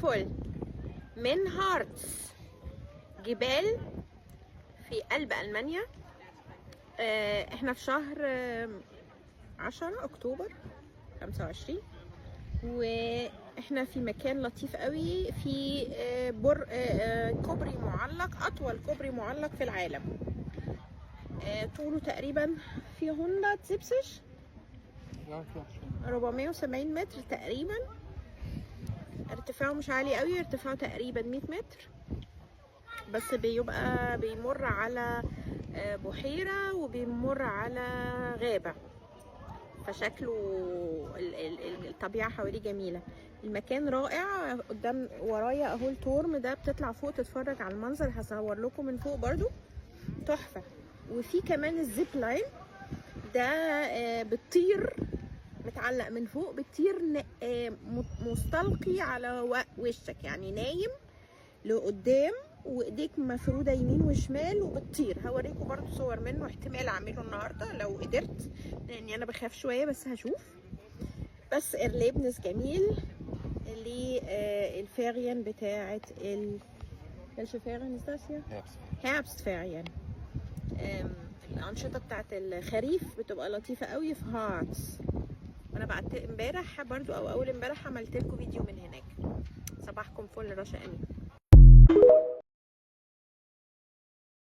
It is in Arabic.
الفل من هارتس، جبال في قلب ألمانيا. احنا في شهر 10 أكتوبر 25، واحنا في مكان لطيف قوي في كوبري معلق، أطول كوبري معلق في العالم. طوله تقريبا في 170 470 متر تقريبا. ارتفاعه مش عالي قوي، ارتفاعه تقريبا 100 متر، بس بيبقى بيمر على بحيرة وبيمر على غابة، فشكله الطبيعة حواليه جميلة. المكان رائع. قدام ورايا اهو التورم ده، بتطلع فوق تتفرج على المنظر، هصور لكم من فوق برضو، تحفة. وفي كمان الزيب لاين ده، بتطير، متعلق من فوق، بتطير مستلقي على وشك، يعني نايم لقدام وايديك مفروده يمين وشمال وبتطير. هوريكم برضو صور منه، احتمال اعمله النهارده لو قدرت، لاني انا بخاف شويه بس هشوف. بس ارليبنس جميل للفيريان بتاعه الشفيرن استاسيا هابست فيريان. الانشطه بتاعه الخريف بتبقى لطيفه قوي في هارتس. وانا بعت امبارح برضو او اول امبارح عملت لكم فيديو من هناك. صباحكم فل، رشا امين.